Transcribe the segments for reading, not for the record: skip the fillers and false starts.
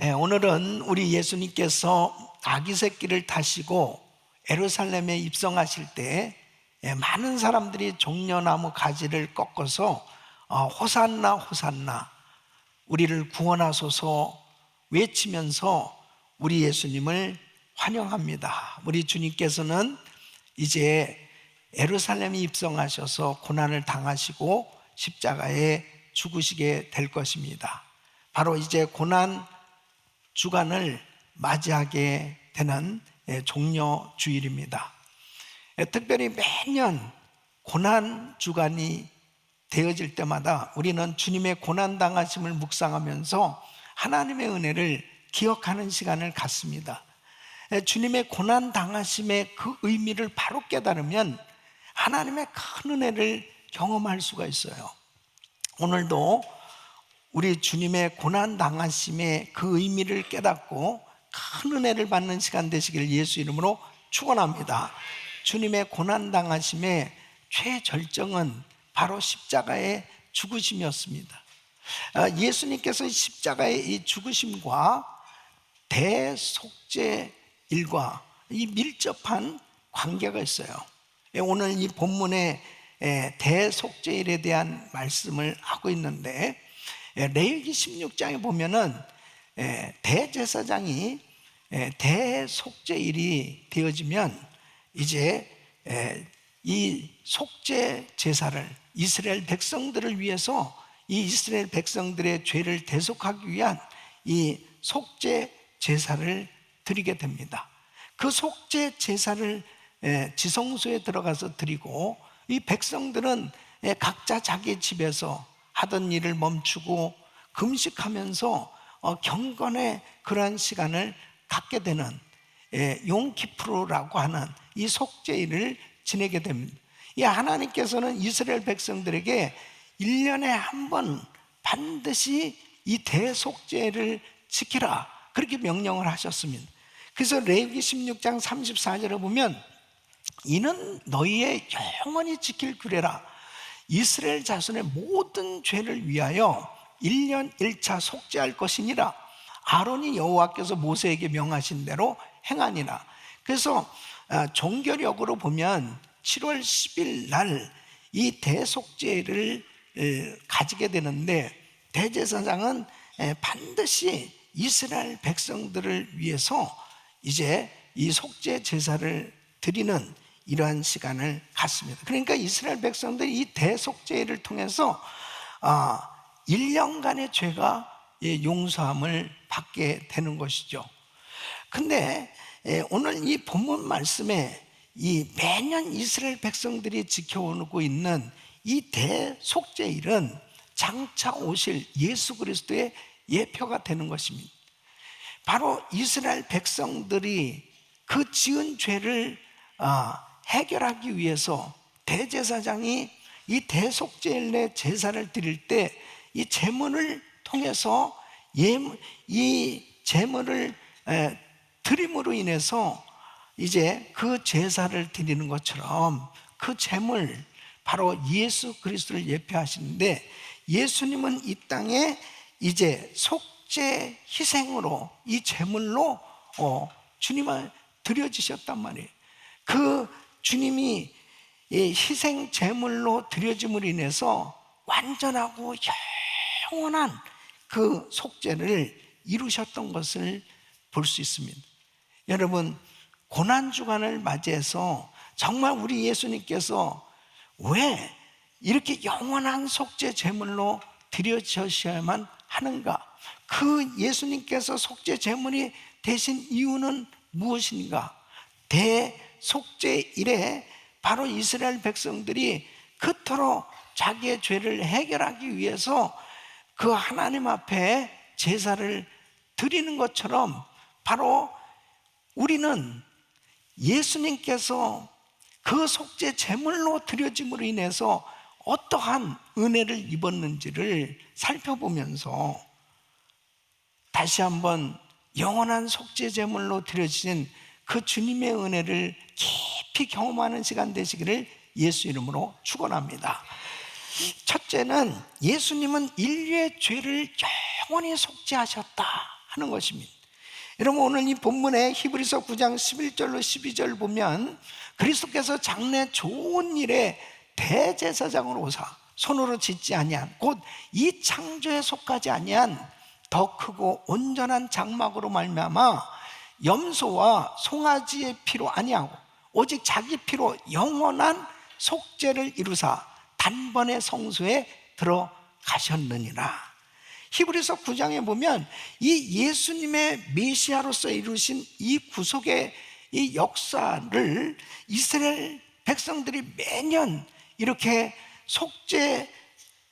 오늘은 우리 예수님께서 아기 새끼를 타시고 예루살렘에 입성하실 때 많은 사람들이 종려나무 가지를 꺾어서 호산나 호산나 우리를 구원하소서 외치면서 우리 예수님을 환영합니다. 우리 주님께서는 이제 예루살렘에 입성하셔서 고난을 당하시고 십자가에 죽으시게 될 것입니다. 바로 이제 고난 주간을 맞이하게 되는 종려 주일입니다. 특별히 매년 고난 주간이 되어질 때마다 우리는 주님의 고난 당하심을 묵상하면서 하나님의 은혜를 기억하는 시간을 갖습니다. 주님의 고난 당하심의 그 의미를 바로 깨달으면 하나님의 큰 은혜를 경험할 수가 있어요. 오늘도 우리 주님의 고난 당하심의 그 의미를 깨닫고 큰 은혜를 받는 시간 되시길 예수 이름으로 축원합니다. 주님의 고난 당하심의 최절정은 바로 십자가의 죽으심이었습니다. 예수님께서 십자가의 이 죽으심과 대속죄 일과 이 밀접한 관계가 있어요. 오늘 이 본문에 대속죄일에 대한 말씀을 하고 있는데 레위기 16장에 보면은 대제사장이 대속죄일이 되어지면 이제 이 속죄 제사를 이스라엘 백성들을 위해서 이 이스라엘 백성들의 죄를 대속하기 위한 이 속죄 제사를 드리게 됩니다. 그 속죄 제사를 지성소에 들어가서 드리고 이 백성들은 각자 자기 집에서 하던 일을 멈추고 금식하면서 경건의 그러한 시간을 갖게 되는 용키프루라고 하는 이 속죄일을 지내게 됩니다. 이 하나님께서는 이스라엘 백성들에게 1년에 한 번 반드시 이 대속죄를 지키라 그렇게 명령을 하셨습니다. 그래서 레위기 16장 34절에 보면 이는 너희의 영원히 지킬 규례라. 이스라엘 자손의 모든 죄를 위하여 1년 1차 속죄할 것이니라. 아론이 여호와께서 모세에게 명하신 대로 행하니라. 그래서 종교력으로 보면 7월 10일 날 이 대속죄를 가지게 되는데 대제사장은 반드시 이스라엘 백성들을 위해서 이제 이 속죄 제사를 드리는 이러한 시간을 갖습니다. 그러니까 이스라엘 백성들이 이 대속죄를 통해서 1년간의 죄가 용서함을 받게 되는 것이죠. 근데 오늘 이 본문 말씀에 이 매년 이스라엘 백성들이 지켜오고 있는 이 대속죄일은 장차 오실 예수 그리스도의 예표가 되는 것입니다. 바로 이스라엘 백성들이 그 지은 죄를 해결하기 위해서 대제사장이 이 대속죄일의 제사를 드릴 때 이 제물을 통해서 이 제물을 드림으로 인해서 이제 그 제사를 드리는 것처럼 그 제물 바로 예수 그리스도를 예표하시는데 예수님은 이 땅에 이제 속죄 희생으로 이 제물로 주님을 드려지셨단 말이에요. 그 주님이 희생 제물로 드려짐으로 인해서 완전하고 영원한 그 속죄를 이루셨던 것을 볼 수 있습니다. 여러분, 고난주간을 맞이해서 정말 우리 예수님께서 왜 이렇게 영원한 속죄 제물로 드려지셔야만 하는가? 그 예수님께서 속죄 제물이 되신 이유는 무엇인가? 대속죄일에 바로 이스라엘 백성들이 그토록 자기의 죄를 해결하기 위해서 그 하나님 앞에 제사를 드리는 것처럼 바로 우리는 예수님께서 그 속죄 제물로 드려짐으로 인해서 어떠한 은혜를 입었는지를 살펴보면서 다시 한번 영원한 속죄 제물로 드려진 그 주님의 은혜를 깊이 경험하는 시간 되시기를 예수 이름으로 축원합니다. 첫째는 예수님은 인류의 죄를 영원히 속죄하셨다 하는 것입니다. 여러분, 오늘 이 본문에 히브리서 9장 11절로 12절 보면 그리스도께서 장래 좋은 일에 대제사장으로 오사 손으로 짓지 아니한 곧 이 창조에 속하지 아니한 더 크고 온전한 장막으로 말미암아 염소와 송아지의 피로 아니하고 오직 자기 피로 영원한 속죄를 이루사 단번에 성소에 들어가셨느니라. 히브리서 9장에 보면 이 예수님의 메시아로서 이루신 이 구속의 이 역사를 이스라엘 백성들이 매년 이렇게 속죄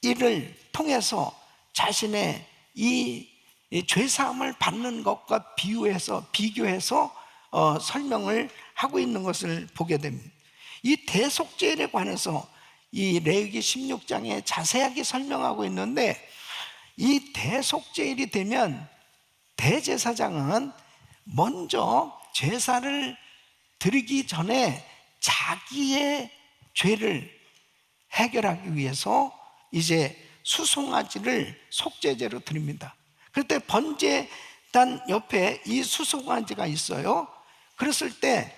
일을 통해서 자신의 이 죄사함을 받는 것과 비교해서 설명을 하고 있는 것을 보게 됩니다. 이 대속죄일에 관해서 이 레위기 16장에 자세하게 설명하고 있는데, 이 대속죄일이 되면 대제사장은 먼저 제사를 드리기 전에 자기의 죄를 해결하기 위해서 이제 수송아지를 속죄제로 드립니다. 그때 번제단 옆에 이 수송아지가 있어요. 그랬을 때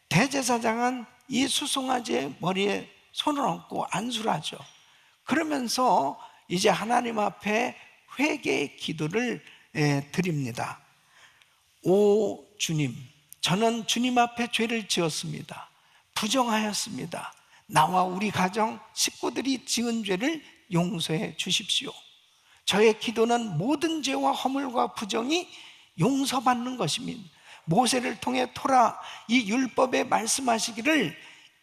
대제사장은 이 수송아지의 머리에 손을 얹고 안수를 하죠. 그러면서 이제 하나님 앞에 회개의 기도를 드립니다. 오 주님, 저는 주님 앞에 죄를 지었습니다. 부정하였습니다. 나와 우리 가정 식구들이 지은 죄를 용서해 주십시오. 저의 기도는 모든 죄와 허물과 부정이 용서받는 것입니다. 모세를 통해 토라 이 율법에 말씀하시기를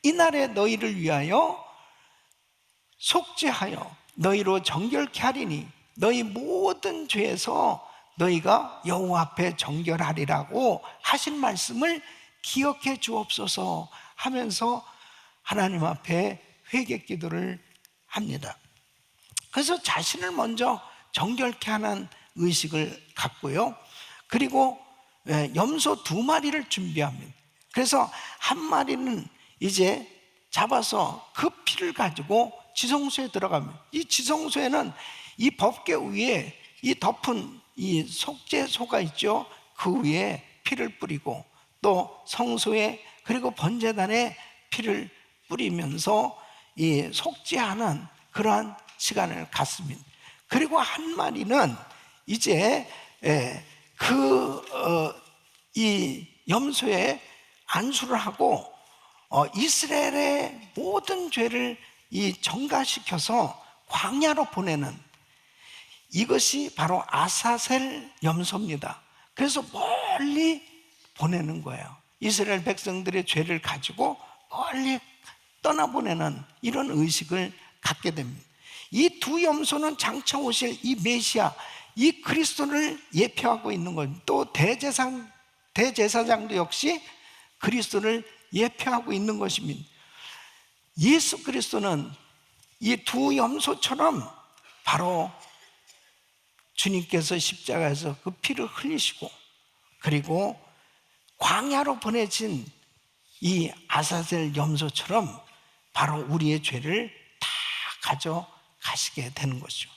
이날에 너희를 위하여 속죄하여 너희로 정결케 하리니 너희 모든 죄에서 너희가 여호와 앞에 정결하리라고 하신 말씀을 기억해 주옵소서 하면서 하나님 앞에 회개 기도를 합니다. 그래서 자신을 먼저 정결케 하는 의식을 갖고요. 그리고 염소 2마리를 준비합니다. 그래서 한 마리는 이제 잡아서 그 피를 가지고 지성소에 들어갑니다. 이 지성소에는 이 법궤 위에 이 덮은 이 속죄소가 있죠. 그 위에 피를 뿌리고 또 성소에 그리고 번제단에 피를 뿌리면서 이 속죄하는 그러한 시간을 갖습니다. 그리고 한 마리는 이제 이 염소에 안수를 하고 이스라엘의 모든 죄를 정가시켜서 광야로 보내는, 이것이 바로 아사셀 염소입니다. 그래서 멀리 보내는 거예요. 이스라엘 백성들의 죄를 가지고 멀리 떠나보내는 이런 의식을 갖게 됩니다. 이 2 염소는 장차 오실 이 메시아, 이 그리스도를 예표하고 있는 것. 또 대제사장도 역시 그리스도를 예표하고 있는 것입니다. 예수 그리스도는 이 2 염소처럼 바로 주님께서 십자가에서 그 피를 흘리시고 그리고 광야로 보내진 이 아사셀 염소처럼 바로 우리의 죄를 다 가져가시게 되는 것이죠.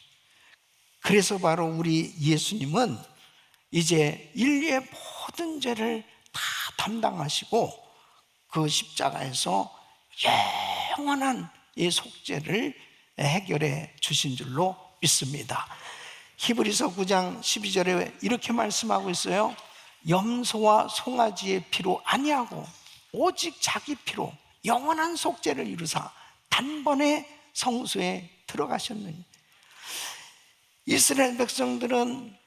그래서 바로 우리 예수님은 이제 인류의 모든 죄를 다 담당하시고 그 십자가에서 영원한 이 속죄를 해결해 주신 줄로 믿습니다. 히브리서 9장 12절에 이렇게 말씀하고 있어요. 염소와 송아지의 피로 아니하고 오직 자기 피로 영원한 속죄를 이루사 단번에 성소에 들어가셨느니. 이스라엘 백성들은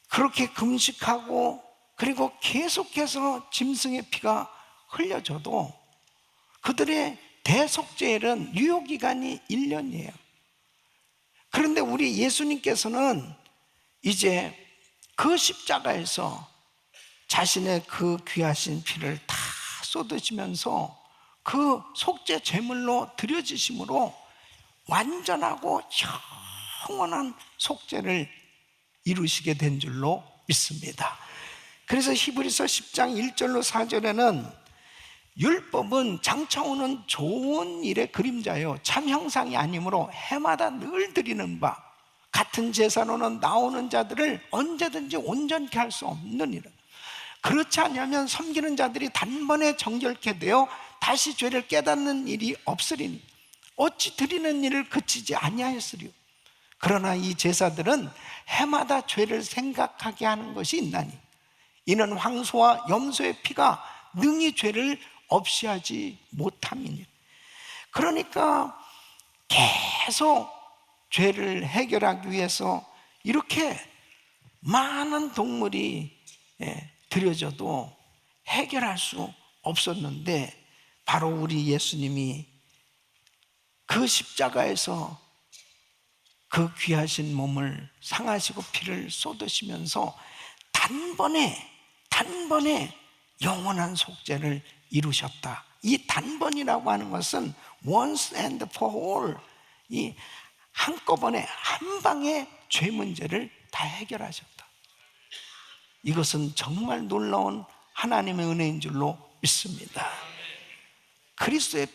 그렇게 금식하고 그리고 계속해서 짐승의 피가 흘려져도 그들의 대속죄일은 유효기간이 1년이에요. 그런데 우리 예수님께서는 이제 그 십자가에서 자신의 그 귀하신 피를 다 쏟으시면서 그 속죄 제물로 드려지심으로 완전하고 영원한 속죄를 이루시게 된 줄로 믿습니다. 그래서 히브리서 10장 1절로 4절에는 율법은 장차 오는 좋은 일의 그림자요 참 형상이 아니므로 해마다 늘 드리는 바, 같은 제사로는 나오는 자들을 언제든지 온전케 할 수 없느니라. 그렇지 않으면 섬기는 자들이 단번에 정결케 되어 다시 죄를 깨닫는 일이 없으리니 어찌 드리는 일을 그치지 아니하였으리요. 그러나 이 제사들은 해마다 죄를 생각하게 하는 것이 있나니 이는 황소와 염소의 피가 능히 죄를 없이 하지 못함이니. 그러니까 계속 죄를 해결하기 위해서 이렇게 많은 동물이 드려져도 해결할 수 없었는데, 바로 우리 예수님이 그 십자가에서 그 귀하신 몸을 상하시고 피를 쏟으시면서 단번에 영원한 속죄를 이루셨다. 이 단번이라고 하는 것은 once and for all, 이 한꺼번에 한 방에 죄 문제를 다 해결하셨다. 이것은 정말 놀라운 하나님의 은혜인 줄로 믿습니다. 그리스도의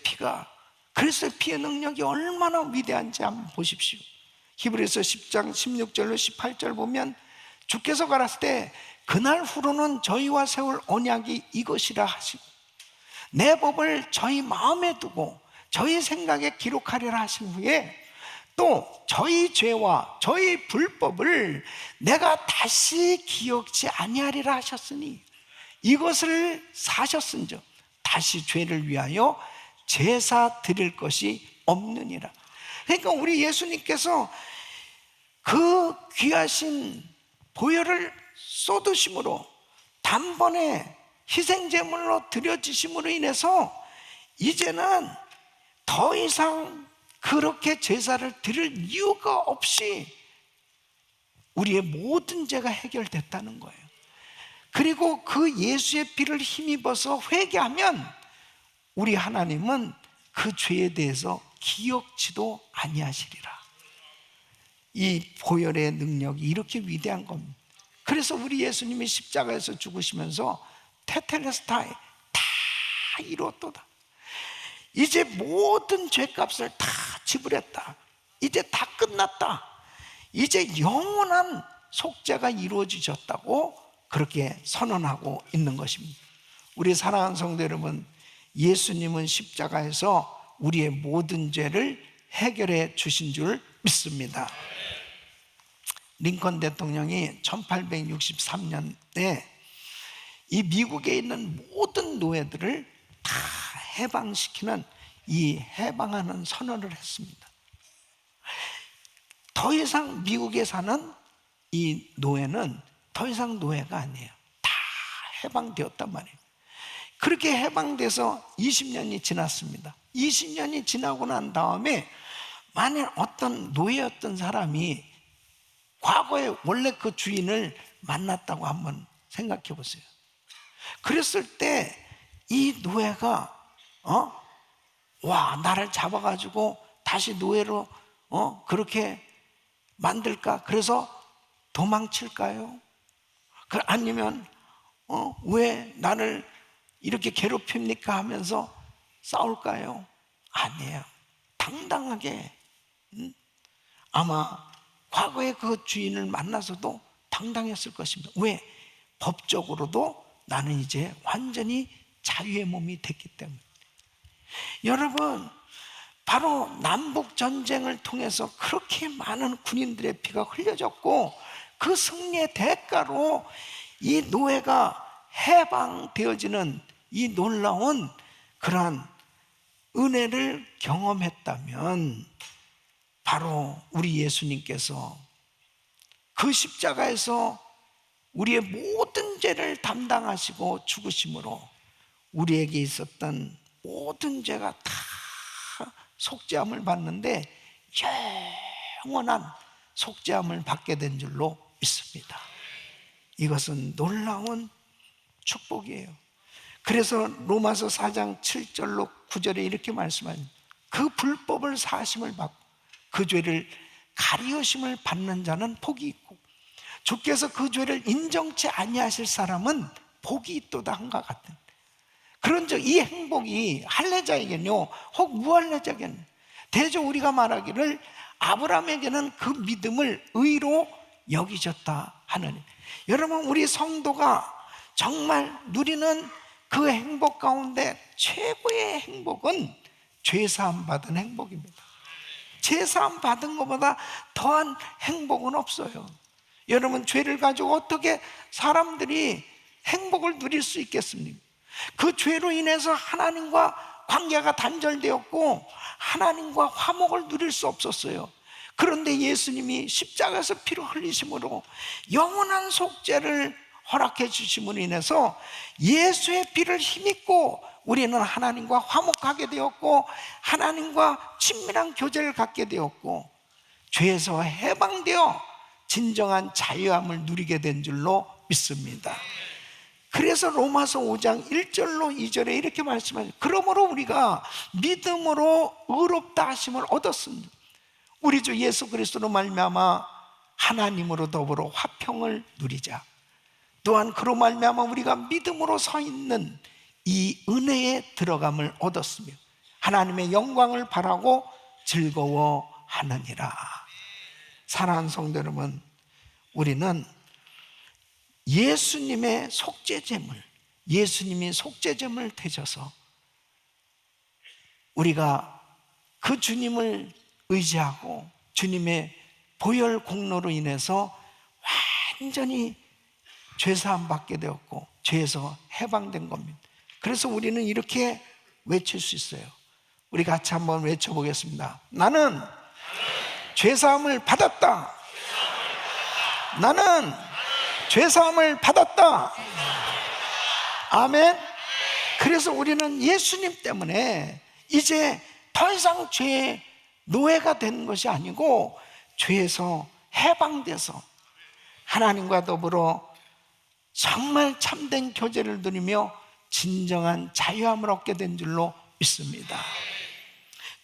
피의 능력이 얼마나 위대한지 한번 보십시오. 히브리서 10장 16절로 18절 보면 주께서 가라사대 때 그날 후로는 저희와 세울 언약이 이것이라 하시고 내 법을 저희 마음에 두고 저희 생각에 기록하리라 하신 후에 또 저희 죄와 저희 불법을 내가 다시 기억지 아니하리라 하셨으니 이것을 사셨은즉 다시 죄를 위하여 제사 드릴 것이 없느니라. 그러니까 우리 예수님께서 그 귀하신 보혈을 쏟으심으로 단번에 희생제물로 드려지심으로 인해서 이제는 더 이상 그렇게 제사를 드릴 이유가 없이 우리의 모든 죄가 해결됐다는 거예요. 그리고 그 예수의 피를 힘입어서 회개하면 우리 하나님은 그 죄에 대해서 기억지도 아니하시리라. 이 보혈의 능력이 이렇게 위대한 겁니다. 그래서 우리 예수님이 십자가에서 죽으시면서 테텔레스타이 다 이뤘도다. 이제 모든 죄값을 다 지불했다. 이제 다 끝났다. 이제 영원한 속죄가 이루어지셨다고 그렇게 선언하고 있는 것입니다. 우리 사랑하는 성도 여러분, 예수님은 십자가에서 우리의 모든 죄를 해결해 주신 줄 믿습니다. 링컨 대통령이 1863년에 이 미국에 있는 모든 노예들을 다 해방시키는 이 해방하는 선언을 했습니다. 더 이상 미국에 사는 이 노예는 더 이상 노예가 아니에요. 다 해방되었단 말이에요. 그렇게 해방돼서 20년이 지났습니다. 20년이 지나고 난 다음에 만약 어떤 노예였던 사람이 과거에 원래 그 주인을 만났다고 한번 생각해 보세요. 그랬을 때 이 노예가 와, 나를 잡아가지고 다시 노예로 그렇게 만들까? 그래서 도망칠까요? 아니면 왜 나를 이렇게 괴롭힙니까? 하면서 싸울까요? 아니에요. 당당하게 아마 과거에 그 주인을 만나서도 당당했을 것입니다. 왜? 법적으로도 나는 이제 완전히 자유의 몸이 됐기 때문에. 여러분, 바로 남북 전쟁을 통해서 그렇게 많은 군인들의 피가 흘려졌고 그 승리의 대가로 이 노예가 해방되어지는 이 놀라운 그러한 은혜를 경험했다면 바로 우리 예수님께서 그 십자가에서 우리의 모든 죄를 담당하시고 죽으심으로 우리에게 있었던 모든 죄가 다 속죄함을 받는데 영원한 속죄함을 받게 된 줄로 믿습니다. 이것은 놀라운 축복이에요. 그래서 로마서 4장 7절로 9절에 이렇게 말씀합니다. 그 불법을 사하심을 받고 그 죄를 가리우심을 받는 자는 복이 있고 주께서 그 죄를 인정치 아니하실 사람은 복이 있도다 한과 같은 그런즉 이 행복이 할례자에게는요 혹 무할례자에게는 대저 우리가 말하기를 아브라함에게는 그 믿음을 의로 여기셨다 하느니, 여러분, 우리 성도가 정말 누리는 그 행복 가운데 최고의 행복은 죄사함 받은 행복입니다. 죄사함 받은 것보다 더한 행복은 없어요. 여러분, 죄를 가지고 어떻게 사람들이 행복을 누릴 수 있겠습니까? 그 죄로 인해서 하나님과 관계가 단절되었고 하나님과 화목을 누릴 수 없었어요. 그런데 예수님이 십자가에서 피를 흘리심으로 영원한 속죄를 허락해 주심으로 인해서 예수의 피를 힘입고 우리는 하나님과 화목하게 되었고 하나님과 친밀한 교제를 갖게 되었고 죄에서 해방되어 진정한 자유함을 누리게 된 줄로 믿습니다. 그래서 로마서 5장 1절로 2절에 이렇게 말씀하죠. 그러므로 우리가 믿음으로 의롭다 하심을 얻었습니다. 우리 주 예수 그리스도로 말미암아 하나님으로 더불어 화평을 누리자. 또한 그로 말미암아 우리가 믿음으로 서 있는 이 은혜에 들어감을 얻었으며 하나님의 영광을 바라고 즐거워하느니라. 사랑하는 성도 여러분, 우리는 예수님의 속죄제물, 예수님이 속죄제물 되셔서 우리가 그 주님을 의지하고 주님의 보혈 공로로 인해서 완전히 죄사함 받게 되었고 죄에서 해방된 겁니다. 그래서 우리는 이렇게 외칠 수 있어요. 우리 같이 한번 외쳐보겠습니다. 나는 죄사함을 받았다. 나는 죄사함을 받았다. 아멘. 그래서 우리는 예수님 때문에 이제 더 이상 죄의 노예가 되는 것이 아니고 죄에서 해방돼서 하나님과 더불어 정말 참된 교제를 누리며 진정한 자유함을 얻게 된 줄로 믿습니다.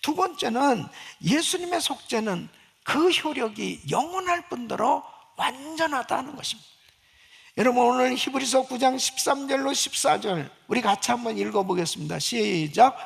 두 번째는 예수님의 속죄는 그 효력이 영원할 뿐더러 완전하다는 것입니다. 여러분, 오늘 히브리서 9장 13절로 14절 우리 같이 한번 읽어보겠습니다. 시작.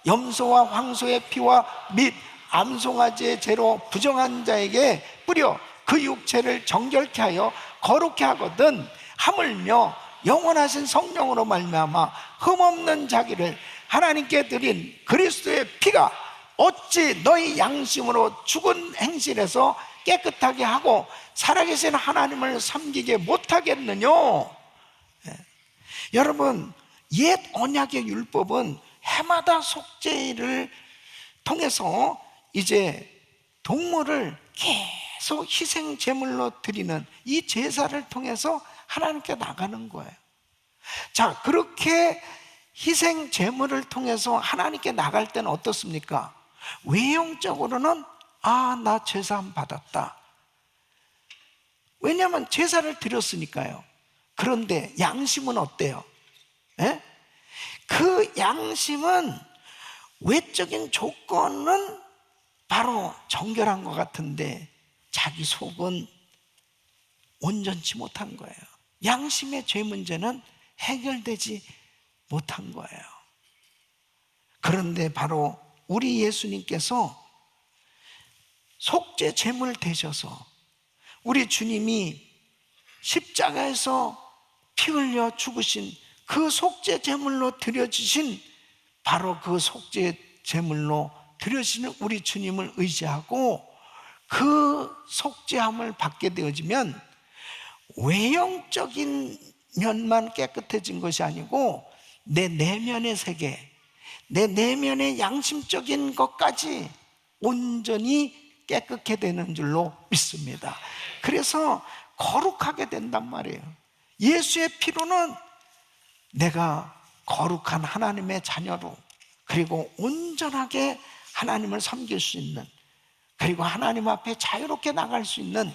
염소와 황소의 피와 및 암송아지의 죄로 부정한 자에게 뿌려 그 육체를 정결케 하여 거룩케 하거든 하물며 영원하신 성령으로 말미암아 흠없는 자기를 하나님께 드린 그리스도의 피가 어찌 너희 양심으로 죽은 행실에서 깨끗하게 하고 살아계신 하나님을 섬기게 못하겠느냐. 여러분, 옛 언약의 율법은 해마다 속죄를 통해서 이제 동물을 계속 희생 제물로 드리는 이 제사를 통해서 하나님께 나가는 거예요. 자, 그렇게 희생 제물을 통해서 하나님께 나갈 때는 어떻습니까? 외형적으로는 나 제사함 받았다. 왜냐하면 제사를 드렸으니까요. 그런데 양심은 어때요? 에? 그 양심은 외적인 조건은 바로 정결한 것 같은데 자기 속은 온전치 못한 거예요. 양심의 죄 문제는 해결되지 못한 거예요. 그런데 바로 우리 예수님께서 속죄 제물 되셔서 우리 주님이 십자가에서 피 흘려 죽으신 그 속죄 제물로 드려지신 바로 그 속죄 제물로 드려지는 우리 주님을 의지하고 그 속죄함을 받게 되어지면 외형적인 면만 깨끗해진 것이 아니고 내 내면의 세계, 내 내면의 양심적인 것까지 온전히 깨끗게 되는 줄로 믿습니다. 그래서 거룩하게 된단 말이에요. 예수의 피로는 내가 거룩한 하나님의 자녀로 그리고 온전하게 하나님을 섬길 수 있는 그리고 하나님 앞에 자유롭게 나갈 수 있는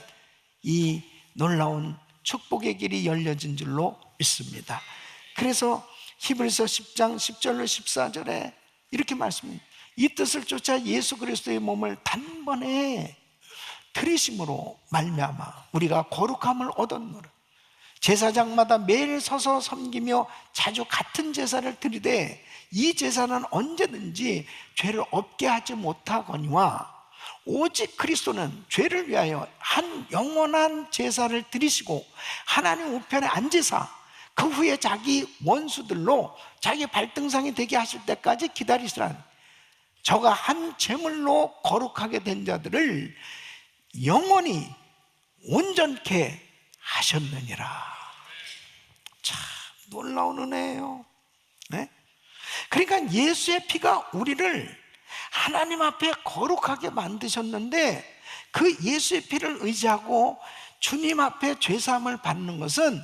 이 놀라운 축복의 길이 열려진 줄로 믿습니다. 그래서 히브리서 10장 10절로 14절에 이렇게 말씀합니다. 이 뜻을 쫓아 예수 그리스도의 몸을 단번에 들이심으로 말미암아 우리가 거룩함을 얻었노라. 제사장마다 매일 서서 섬기며 자주 같은 제사를 드리되 이 제사는 언제든지 죄를 없게 하지 못하거니와 오직 그리스도는 죄를 위하여 한 영원한 제사를 드리시고 하나님 우편에 앉으사 그 후에 자기 원수들로 자기 발등상이 되게 하실 때까지 기다리시라니, 저가 한 제물로 거룩하게 된 자들을 영원히 온전케 하셨느니라. 참 놀라운 은혜예요. 네? 그러니까 예수의 피가 우리를 하나님 앞에 거룩하게 만드셨는데, 그 예수의 피를 의지하고 주님 앞에 죄사함을 받는 것은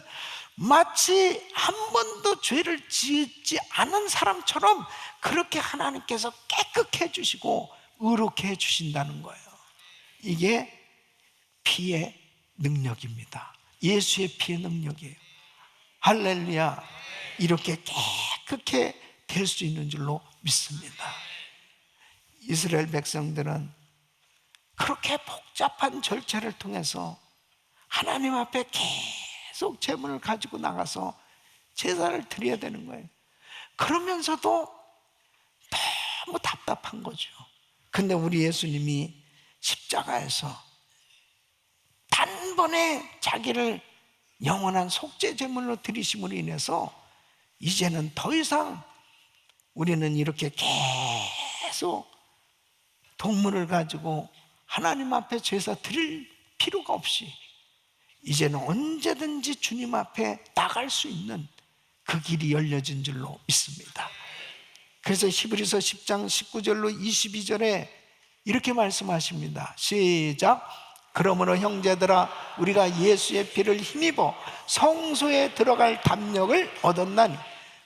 마치 한 번도 죄를 짓지 않은 사람처럼 그렇게 하나님께서 깨끗해 주시고 의롭게 해 주신다는 거예요. 이게 피의 능력입니다. 예수의 피의 능력이에요. 할렐루야. 이렇게 깨끗해 될 수 있는 줄로 믿습니다. 이스라엘 백성들은 그렇게 복잡한 절차를 통해서 하나님 앞에 계속 제물을 가지고 나가서 제사를 드려야 되는 거예요. 그러면서도 너무 답답한 거죠. 근데 우리 예수님이 십자가에서 단번에 자기를 영원한 속죄 제물로 드리심으로 인해서 이제는 더 이상 우리는 이렇게 계속 동물을 가지고 하나님 앞에 제사 드릴 필요가 없이 이제는 언제든지 주님 앞에 나갈 수 있는 그 길이 열려진 줄로 믿습니다. 그래서 히브리서 10장 19절로 22절에 이렇게 말씀하십니다. 시작. 그러므로 형제들아, 우리가 예수의 피를 힘입어 성소에 들어갈 담력을 얻었나니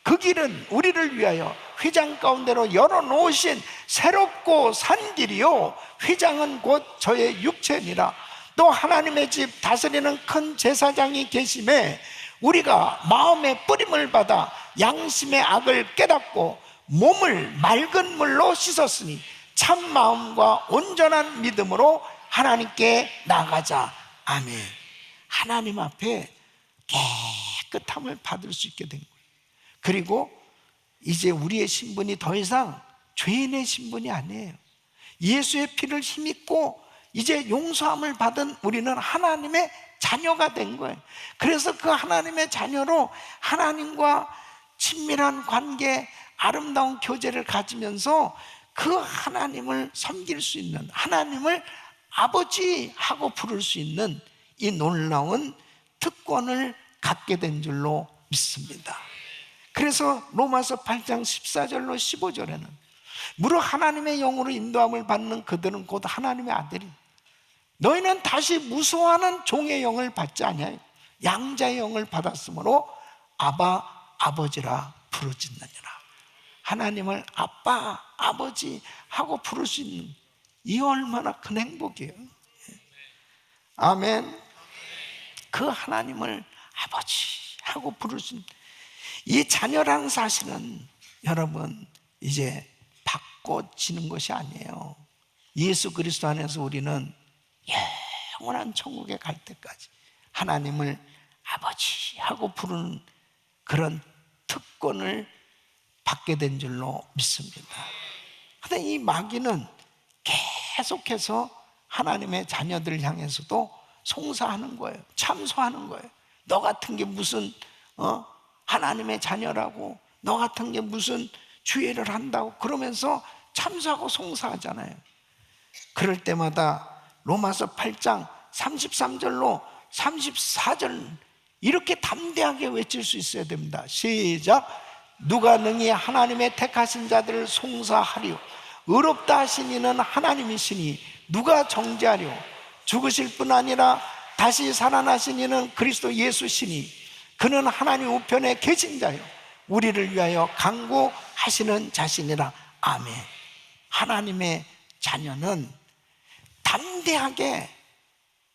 그 길은 우리를 위하여 휘장 가운데로 열어놓으신 새롭고 산 길이요, 휘장은 곧 저의 육체니라. 또 하나님의 집 다스리는 큰 제사장이 계심에 우리가 마음의 뿌림을 받아 양심의 악을 깨닫고 몸을 맑은 물로 씻었으니 참 마음과 온전한 믿음으로 하나님께 나가자. 아멘. 하나님 앞에 깨끗함을 받을 수 있게 된 거예요. 그리고 이제 우리의 신분이 더 이상 죄인의 신분이 아니에요. 예수의 피를 힘입고 이제 용서함을 받은 우리는 하나님의 자녀가 된 거예요. 그래서 그 하나님의 자녀로 하나님과 친밀한 관계, 아름다운 교제를 가지면서 그 하나님을 섬길 수 있는, 하나님을 아버지하고 부를 수 있는 이 놀라운 특권을 갖게 된 줄로 믿습니다. 그래서 로마서 8장 14절로 15절에는 무릇 하나님의 영으로 인도함을 받는 그들은 곧 하나님의 아들이, 너희는 다시 무서워하는 종의 영을 받지 아니하여 양자의 영을 받았으므로 아바 아버지라 부르짖느니라. 하나님을 아빠 아버지 하고 부를 수 있는 이 얼마나 큰 행복이에요. 아멘. 그 하나님을 아버지 하고 부를 수 있는 이 자녀라는 사실은 여러분 이제 바꿔지는 것이 아니에요. 예수 그리스도 안에서 우리는 영원한 천국에 갈 때까지 하나님을 아버지 하고 부르는 그런 특권을 받게 된 줄로 믿습니다. 근데 이 마귀는 계속해서 하나님의 자녀들을 향해서도 송사하는 거예요. 참소하는 거예요. 너 같은 게 무슨 하나님의 자녀라고, 너 같은 게 무슨 주의를 한다고 그러면서 참소하고 송사하잖아요. 그럴 때마다 로마서 8장 33절로 34절 이렇게 담대하게 외칠 수 있어야 됩니다. 시작. 누가 능히 하나님의 택하신 자들을 송사하리요, 의롭다 하신 이는 하나님이시니 누가 정죄하리요. 죽으실 뿐 아니라 다시 살아나신 이는 그리스도 예수시니 그는 하나님 우편에 계신 자요, 우리를 위하여 간구하시는 자신이라. 아멘. 하나님의 자녀는 담대하게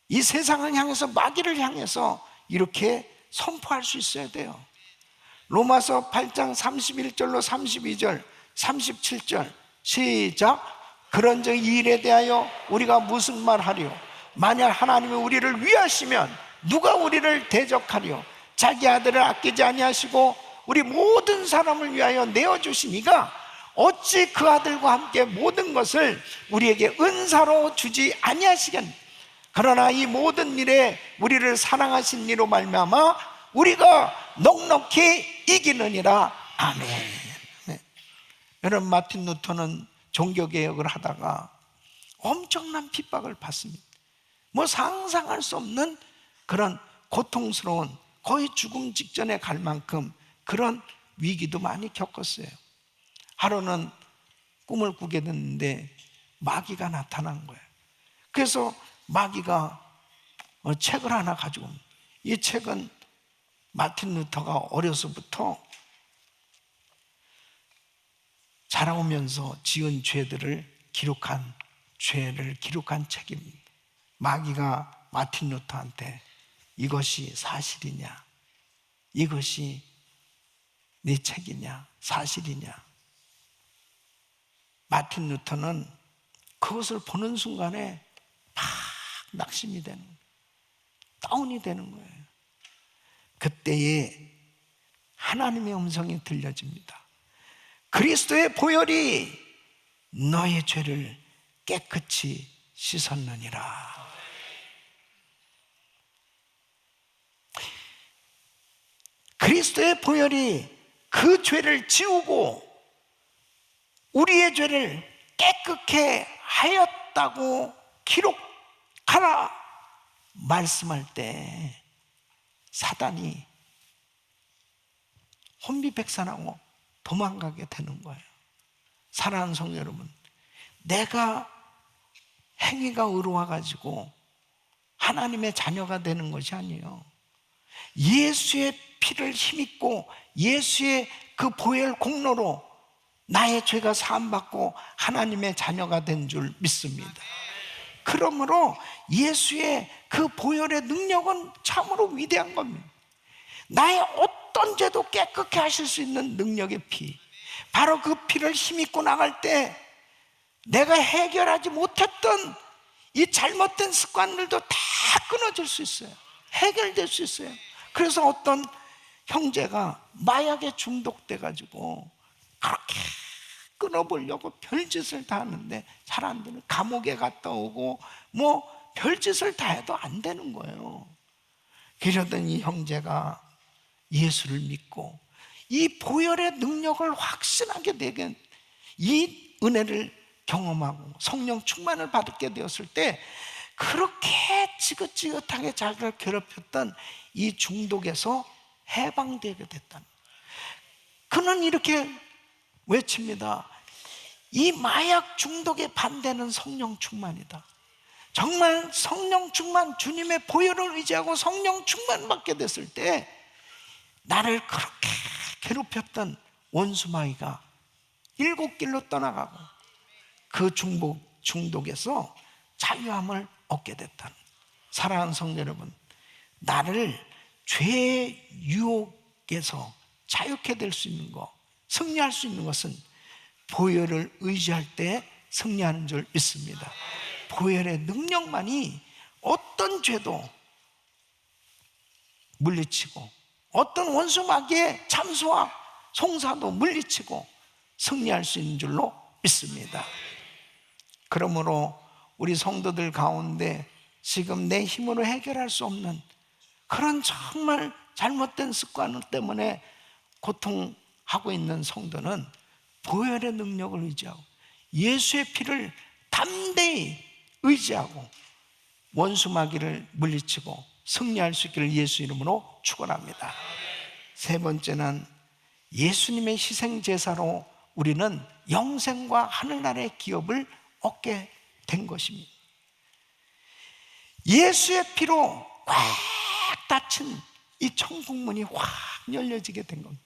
이 세상을 향해서, 마귀를 향해서 이렇게 선포할 수 있어야 돼요. 로마서 8장 31절로 32절 37절 시작. 그런즉 이 일에 대하여 우리가 무슨 말하리요. 만약 하나님이 우리를 위하시면 누가 우리를 대적하리요. 자기 아들을 아끼지 아니하시고 우리 모든 사람을 위하여 내어주신 이가 어찌 그 아들과 함께 모든 것을 우리에게 은사로 주지 아니하시겠느냐. 그러나 이 모든 일에 우리를 사랑하신 이로 말미암아 우리가 넉넉히 이기느니라. 아멘. 네. 여러분, 마틴 루터는 종교개혁을 하다가 엄청난 핍박을 받습니다. 뭐 상상할 수 없는 그런 고통스러운, 거의 죽음 직전에 갈 만큼 그런 위기도 많이 겪었어요. 하루는 꿈을 꾸게 됐는데 마귀가 나타난 거예요. 그래서 마귀가 책을 하나 가지고 옵니다. 이 책은 마틴 루터가 어려서부터 자라오면서 지은 죄를 기록한 책입니다. 마귀가 마틴 루터한테 이것이 사실이냐, 이것이 네 책이냐, 사실이냐. 마틴 루터는 그것을 보는 순간에 막 낙심이 되는 거예요. 다운이 되는 거예요. 그때에 하나님의 음성이 들려집니다. 그리스도의 보혈이 너의 죄를 깨끗이 씻었느니라. 그리스도의 보혈이 그 죄를 지우고 우리의 죄를 깨끗게 하였다고 기록하라 말씀할 때 사단이 혼비백산하고 도망가게 되는 거예요. 사랑하는 성도 여러분, 내가 행위가 의로워가지고 하나님의 자녀가 되는 것이 아니에요. 예수의 피를 힘입고 예수의 그 보혈 공로로 나의 죄가 사함받고 하나님의 자녀가 된 줄 믿습니다. 그러므로 예수의 그 보혈의 능력은 참으로 위대한 겁니다. 나의 어떤 죄도 깨끗게 하실 수 있는 능력의 피, 바로 그 피를 힘입고 나갈 때 내가 해결하지 못했던 이 잘못된 습관들도 다 끊어질 수 있어요. 해결될 수 있어요. 그래서 어떤 형제가 마약에 중독돼 가지고 그렇게 끊어보려고 별짓을 다 하는데 잘 안 되는, 감옥에 갔다 오고 뭐 별짓을 다 해도 안 되는 거예요. 그러던 이 형제가 예수를 믿고 이 보혈의 능력을 확신하게 되게, 이 은혜를 경험하고 성령 충만을 받게 되었을 때 그렇게 지긋지긋하게 자기를 괴롭혔던 이 중독에서 해방되게 됐다는 거예요. 그는 이렇게 외칩니다. 이 마약 중독의 반대는 성령 충만이다. 정말 성령 충만, 주님의 보혈을 의지하고 성령 충만 받게 됐을 때 나를 그렇게 괴롭혔던 원수 마귀가 일곱 길로 떠나가고 그 중독에서 자유함을 얻게 됐다는. 사랑하는 성도 여러분, 나를 죄의 유혹에서 자유케 될 수 있는 것, 승리할 수 있는 것은 보혈을 의지할 때 승리하는 줄 믿습니다. 보혈의 능력만이 어떤 죄도 물리치고 어떤 원수 마귀의 참수와 송사도 물리치고 승리할 수 있는 줄로 믿습니다. 그러므로 우리 성도들 가운데 지금 내 힘으로 해결할 수 없는 그런 정말 잘못된 습관 때문에 고통하고 있는 성도는 보혈의 능력을 의지하고 예수의 피를 담대히 의지하고 원수 마귀를 물리치고 승리할 수 있기를 예수 이름으로 축원합니다. 세 번째는 예수님의 희생 제사로 우리는 영생과 하늘나라의 기업을 얻게 된 것입니다. 예수의 피로 꽉 닫힌 이 천국문이 확 열려지게 된 겁니다.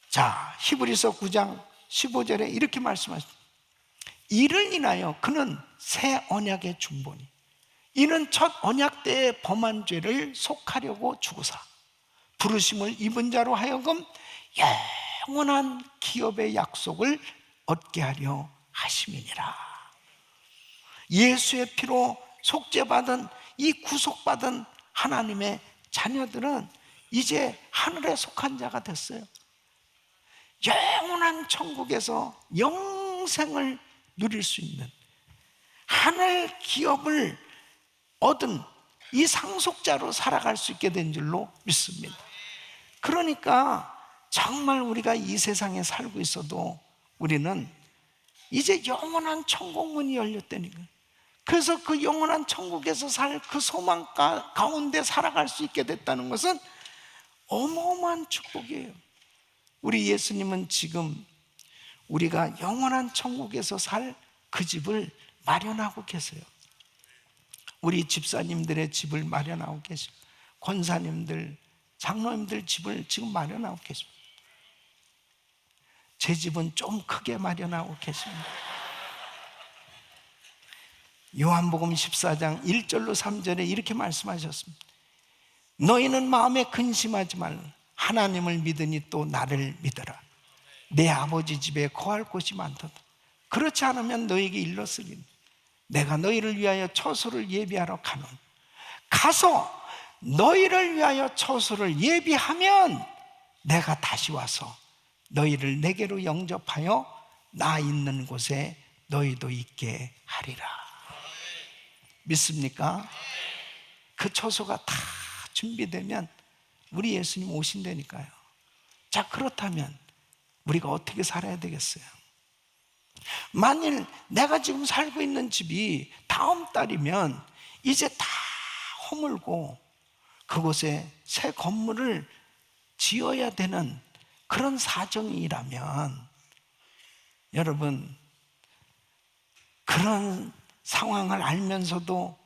자, 히브리서 9장 15절에 이렇게 말씀하십니다. 이를 인하여 그는 새 언약의 중보니 이는 첫 언약 때의 범한 죄를 속하려고 죽으사 부르심을 입은 자로 하여금 영원한 기업의 약속을 얻게 하려 하심이니라. 예수의 피로 속죄받은 이 구속받은 하나님의 자녀들은 이제 하늘에 속한 자가 됐어요. 영원한 천국에서 영생을 누릴 수 있는 하늘 기업을 얻은 이 상속자로 살아갈 수 있게 된 줄로 믿습니다. 그러니까 정말 우리가 이 세상에 살고 있어도 우리는 이제 영원한 천국문이 열렸다니까. 그래서 그 영원한 천국에서 살 그 소망 가운데 살아갈 수 있게 됐다는 것은 어마어마한 축복이에요. 우리 예수님은 지금 우리가 영원한 천국에서 살 그 집을 마련하고 계세요. 우리 집사님들의 집을 마련하고 계시고, 권사님들, 장로님들 집을 지금 마련하고 계십니다. 제 집은 좀 크게 마련하고 계십니다. 요한복음 14장 1절로 3절에 이렇게 말씀하셨습니다. 너희는 마음에 근심하지 말라. 하나님을 믿으니 또 나를 믿어라. 내 아버지 집에 거할 곳이 많도다. 그렇지 않으면 너희에게 일렀으리니 내가 너희를 위하여 처소를 예비하러 가노니 가서 너희를 위하여 처소를 예비하면 내가 다시 와서 너희를 내게로 영접하여 나 있는 곳에 너희도 있게 하리라. 믿습니까? 그 처소가 다 준비되면 우리 예수님 오신다니까요. 자, 그렇다면 우리가 어떻게 살아야 되겠어요? 만일 내가 지금 살고 있는 집이 다음 달이면 이제 다 허물고 그곳에 새 건물을 지어야 되는 그런 사정이라면, 여러분, 그런 상황을 알면서도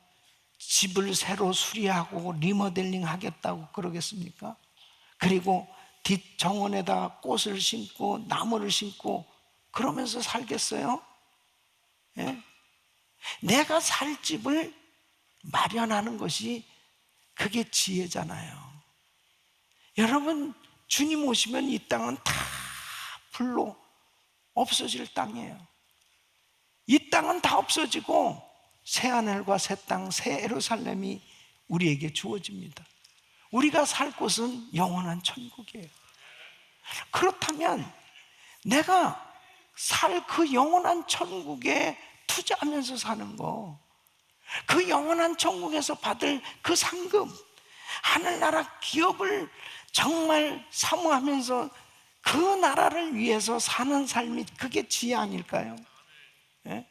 집을 새로 수리하고 리모델링 하겠다고 그러겠습니까? 그리고 뒷정원에다 꽃을 심고 나무를 심고 그러면서 살겠어요? 예? 내가 살 집을 마련하는 것이 그게 지혜잖아요. 여러분, 주님 오시면 이 땅은 다 불로 없어질 땅이에요. 이 땅은 다 없어지고 새하늘과 새 땅, 새 예루살렘이 우리에게 주어집니다. 우리가 살 곳은 영원한 천국이에요. 그렇다면 내가 살 그 영원한 천국에 투자하면서 사는 거, 그 영원한 천국에서 받을 그 상급, 하늘나라 기업을 정말 사모하면서 그 나라를 위해서 사는 삶이 그게 지혜 아닐까요? 예?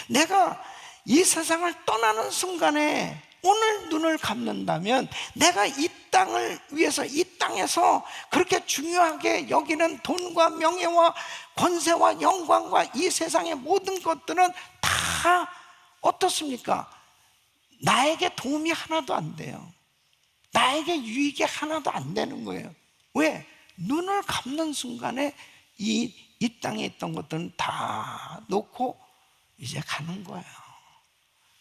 내가 이 세상을 떠나는 순간에 오늘 눈을 감는다면 내가 이 땅을 위해서 이 땅에서 그렇게 중요하게 여기는 돈과 명예와 권세와 영광과 이 세상의 모든 것들은 다 어떻습니까? 나에게 도움이 하나도 안 돼요. 나에게 유익이 하나도 안 되는 거예요. 왜? 눈을 감는 순간에 이 땅에 있던 것들은 다 놓고 이제 가는 거예요.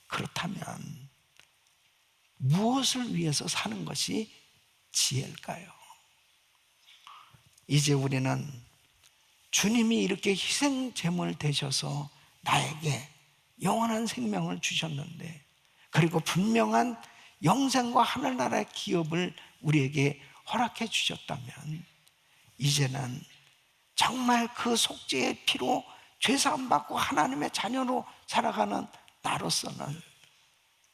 그렇다면 무엇을 위해서 사는 것이 지혜일까요? 이제 우리는 주님이 이렇게 희생 제물 되셔서 나에게 영원한 생명을 주셨는데, 그리고 분명한 영생과 하늘나라의 기업을 우리에게 허락해 주셨다면, 이제는 정말 그 속죄의 피로 죄사함 받고 하나님의 자녀로 살아가는 나로서는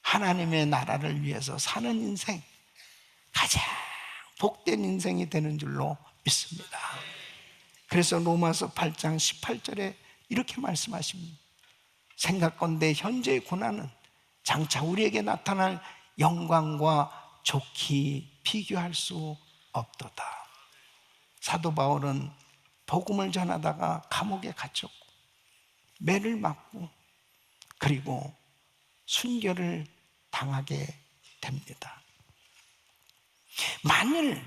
하나님의 나라를 위해서 사는 인생, 가장 복된 인생이 되는 줄로 믿습니다. 그래서 로마서 8장 18절에 이렇게 말씀하십니다. 생각건대 현재의 고난은 장차 우리에게 나타날 영광과 좋게 비교할 수 없도다. 사도 바울은 복음을 전하다가 감옥에 갇혔고 매를 맞고 그리고 순교를 당하게 됩니다. 만일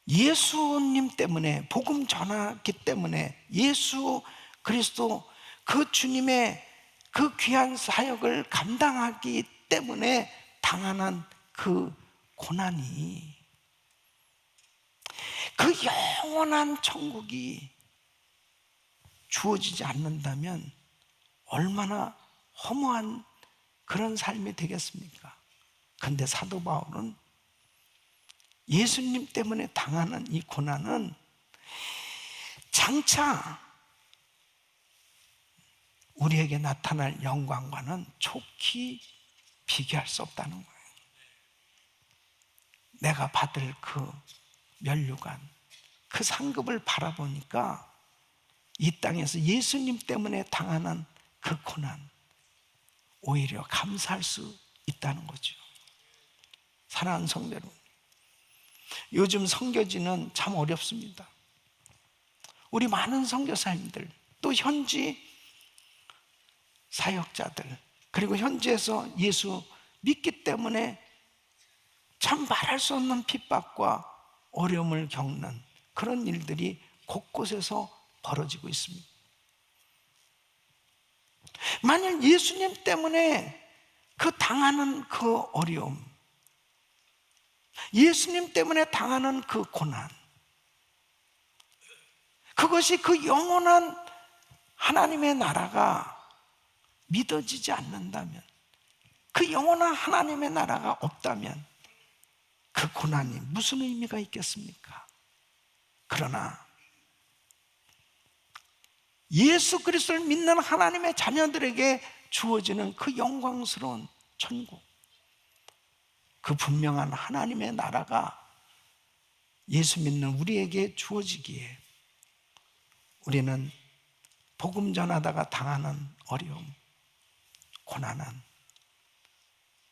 예수님 때문에, 복음 전하기 때문에, 예수 그리스도 그 주님의 그 귀한 사역을 감당하기 때문에 당하는 그 고난이, 그 영원한 천국이 주어지지 않는다면 얼마나 허무한 그런 삶이 되겠습니까? 그런데 사도 바울은 예수님 때문에 당하는 이 고난은 장차 우리에게 나타날 영광과는 촉히 비교할 수 없다는 거예요. 내가 받을 그 면류관, 그 상급을 바라보니까 이 땅에서 예수님 때문에 당하는 그 고난, 오히려 감사할 수 있다는 거죠. 사랑하는 성도 여러분, 요즘 선교지는 참 어렵습니다. 우리 많은 선교사님들, 또 현지 사역자들, 그리고 현지에서 예수 믿기 때문에 참 말할 수 없는 핍박과 어려움을 겪는 그런 일들이 곳곳에서 벌어지고 있습니다. 만약 예수님 때문에 그 당하는 그 어려움, 예수님 때문에 당하는 그 고난, 그것이 그 영원한 하나님의 나라가 믿어지지 않는다면, 그 영원한 하나님의 나라가 없다면 그 고난이 무슨 의미가 있겠습니까? 그러나 예수 그리스도를 믿는 하나님의 자녀들에게 주어지는 그 영광스러운 천국, 그 분명한 하나님의 나라가 예수 믿는 우리에게 주어지기에 우리는 복음 전하다가 당하는 어려움, 고난은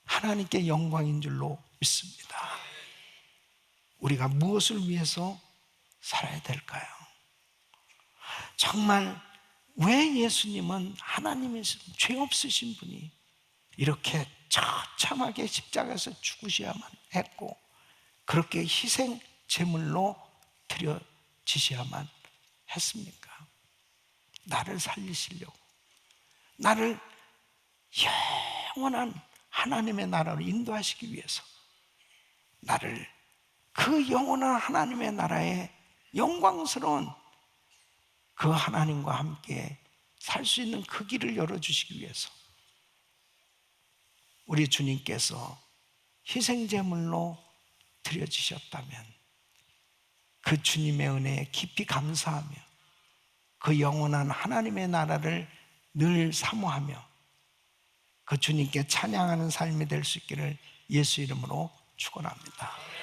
하나님께 영광인 줄로 믿습니다. 우리가 무엇을 위해서 살아야 될까요? 정말 왜 예수님은 하나님이신 죄 없으신 분이 이렇게 처참하게 십자가에서 죽으셔야만 했고, 그렇게 희생 제물로 드려지셔야만 했습니까? 나를 살리시려고, 나를 영원한 하나님의 나라로 인도하시기 위해서, 나를 그 영원한 하나님의 나라의 영광스러운 그 하나님과 함께 살 수 있는 그 길을 열어주시기 위해서 우리 주님께서 희생제물로 드려지셨다면 그 주님의 은혜에 깊이 감사하며 그 영원한 하나님의 나라를 늘 사모하며 그 주님께 찬양하는 삶이 될 수 있기를 예수 이름으로 축원합니다.